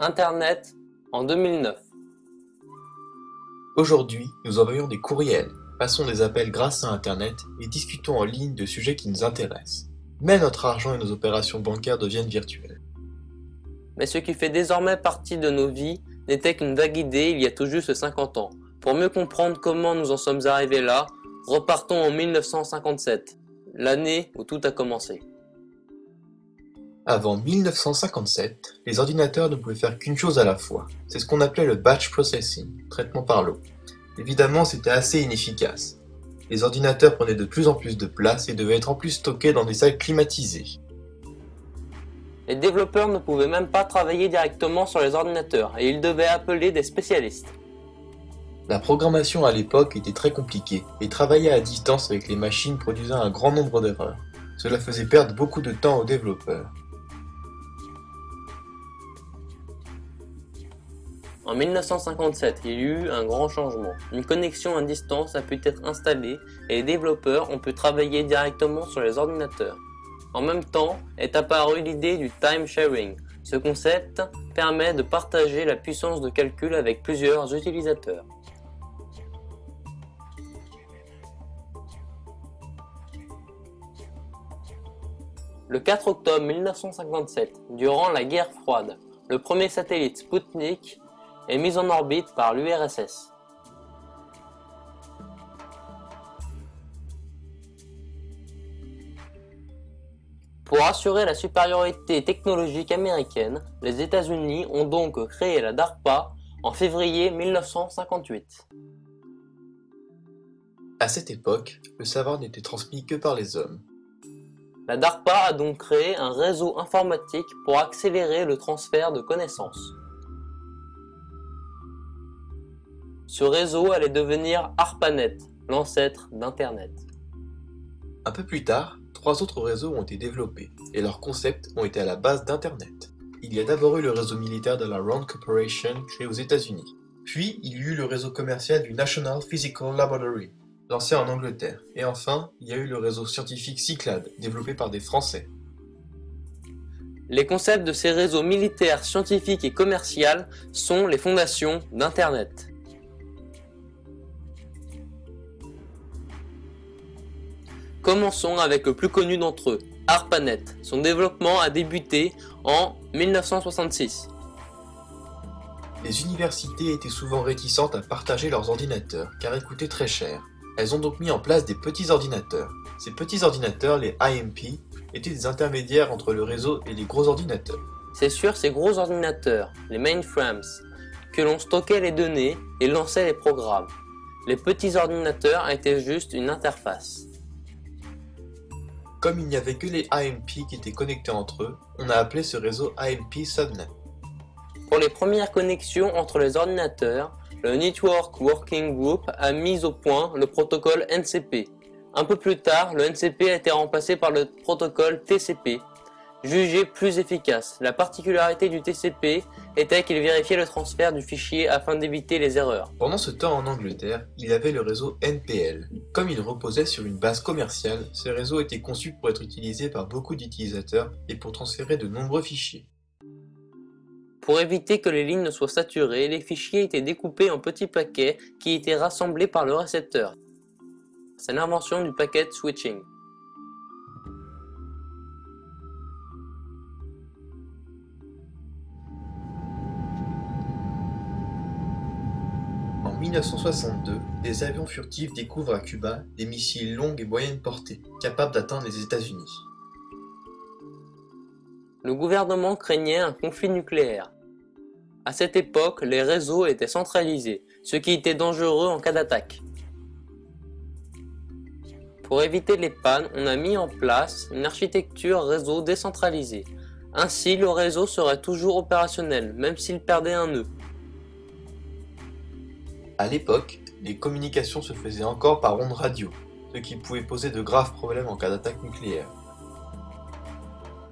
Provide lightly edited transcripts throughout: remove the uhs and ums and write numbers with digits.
Internet en 2009. Aujourd'hui, nous envoyons des courriels, passons des appels grâce à Internet et discutons en ligne de sujets qui nous intéressent. Mais notre argent et nos opérations bancaires deviennent virtuelles. Mais ce qui fait désormais partie de nos vies n'était qu'une vague idée il y a tout juste 50 ans. Pour mieux comprendre comment nous en sommes arrivés là, repartons en 1957, l'année où tout a commencé. Avant 1957, les ordinateurs ne pouvaient faire qu'une chose à la fois. C'est ce qu'on appelait le batch processing, traitement par lot. Évidemment, c'était assez inefficace. Les ordinateurs prenaient de plus en plus de place et devaient être en plus stockés dans des salles climatisées. Les développeurs ne pouvaient même pas travailler directement sur les ordinateurs et ils devaient appeler des spécialistes. La programmation à l'époque était très compliquée et travailler à distance avec les machines produisait un grand nombre d'erreurs. Cela faisait perdre beaucoup de temps aux développeurs. En 1957, il y eut un grand changement. Une connexion à distance a pu être installée et les développeurs ont pu travailler directement sur les ordinateurs. En même temps est apparue l'idée du time sharing. Ce concept permet de partager la puissance de calcul avec plusieurs utilisateurs. Le 4 octobre 1957, durant la guerre froide, le premier satellite Sputnik est mis en orbite par l'URSS. Pour assurer la supériorité technologique américaine, les États-Unis ont donc créé la DARPA en février 1958. À cette époque, le savoir n'était transmis que par les hommes. La DARPA a donc créé un réseau informatique pour accélérer le transfert de connaissances. Ce réseau allait devenir ARPANET, l'ancêtre d'Internet. Un peu plus tard, 3 autres réseaux ont été développés, et leurs concepts ont été à la base d'Internet. Il y a d'abord eu le réseau militaire de la Rand Corporation créé aux États-Unis. Puis, il y eut le réseau commercial du National Physical Laboratory, lancé en Angleterre. Et enfin, il y a eu le réseau scientifique Cyclade, développé par des Français. Les concepts de ces réseaux militaires, scientifiques et commerciaux sont les fondations d'Internet. Commençons avec le plus connu d'entre eux, ARPANET. Son développement a débuté en 1966. Les universités étaient souvent réticentes à partager leurs ordinateurs, car ils coûtaient très cher. Elles ont donc mis en place des petits ordinateurs. Ces petits ordinateurs, les IMP, étaient des intermédiaires entre le réseau et les gros ordinateurs. C'est sur ces gros ordinateurs, les mainframes, que l'on stockait les données et lançait les programmes. Les petits ordinateurs étaient juste une interface. Comme il n'y avait que les IMP qui étaient connectés entre eux, on a appelé ce réseau IMP Subnet. Pour les premières connexions entre les ordinateurs, le Network Working Group a mis au point le protocole NCP. Un peu plus tard, le NCP a été remplacé par le protocole TCP, jugé plus efficace. La particularité du TCP était qu'il vérifiait le transfert du fichier afin d'éviter les erreurs. Pendant ce temps en Angleterre, il y avait le réseau NPL. Comme il reposait sur une base commerciale, ce réseau était conçu pour être utilisé par beaucoup d'utilisateurs et pour transférer de nombreux fichiers. Pour éviter que les lignes ne soient saturées, les fichiers étaient découpés en petits paquets qui étaient rassemblés par le récepteur. C'est l'invention du packet switching. En 1962, des avions furtifs découvrent à Cuba des missiles longue et moyenne portée, capables d'atteindre les États-Unis. Le gouvernement craignait un conflit nucléaire. À cette époque, les réseaux étaient centralisés, ce qui était dangereux en cas d'attaque. Pour éviter les pannes, on a mis en place une architecture réseau décentralisée. Ainsi, le réseau serait toujours opérationnel, même s'il perdait un nœud. À l'époque, les communications se faisaient encore par ondes radio, ce qui pouvait poser de graves problèmes en cas d'attaque nucléaire.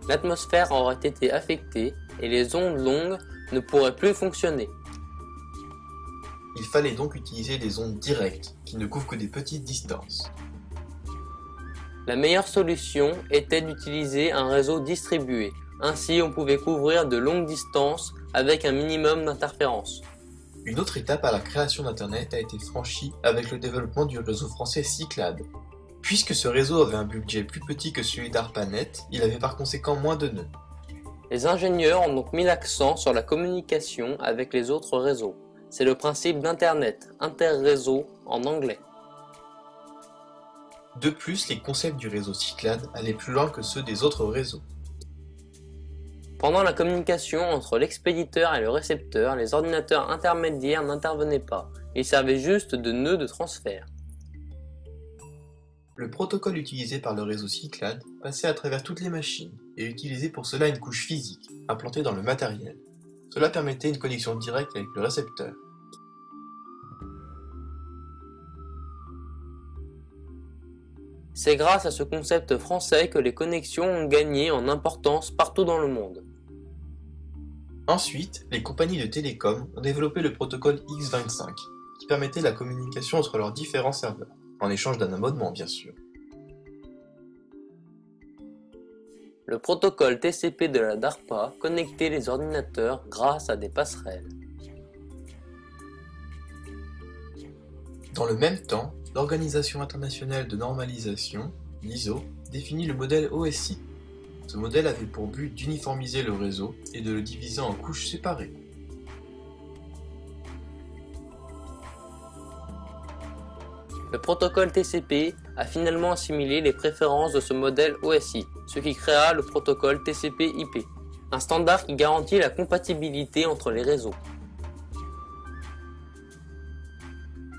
L'atmosphère aurait été affectée et les ondes longues ne pourraient plus fonctionner. Il fallait donc utiliser des ondes directes, qui ne couvrent que des petites distances. La meilleure solution était d'utiliser un réseau distribué. Ainsi, on pouvait couvrir de longues distances avec un minimum d'interférences. Une autre étape à la création d'Internet a été franchie avec le développement du réseau français Cyclade. Puisque ce réseau avait un budget plus petit que celui d'ARPANET, il avait par conséquent moins de nœuds. Les ingénieurs ont donc mis l'accent sur la communication avec les autres réseaux. C'est le principe d'Internet, interréseau en anglais. De plus, les concepts du réseau Cyclade allaient plus loin que ceux des autres réseaux. Pendant la communication entre l'expéditeur et le récepteur, les ordinateurs intermédiaires n'intervenaient pas. Ils servaient juste de nœuds de transfert. Le protocole utilisé par le réseau Cyclade passait à travers toutes les machines et utilisait pour cela une couche physique, implantée dans le matériel. Cela permettait une connexion directe avec le récepteur. C'est grâce à ce concept français que les connexions ont gagné en importance partout dans le monde. Ensuite, les compagnies de télécom ont développé le protocole X25, qui permettait la communication entre leurs différents serveurs, en échange d'un abonnement bien sûr. Le protocole TCP de la DARPA connectait les ordinateurs grâce à des passerelles. Dans le même temps, l'Organisation internationale de normalisation, l'ISO, définit le modèle OSI. Ce modèle avait pour but d'uniformiser le réseau et de le diviser en couches séparées. Le protocole TCP a finalement assimilé les préférences de ce modèle OSI, ce qui créa le protocole TCP/IP, un standard qui garantit la compatibilité entre les réseaux.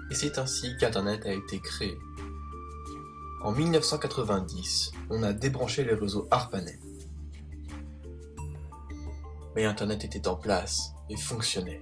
Et c'est ainsi qu'Internet a été créé. En 1990, on a débranché les réseaux ARPANET. Mais Internet était en place et fonctionnait.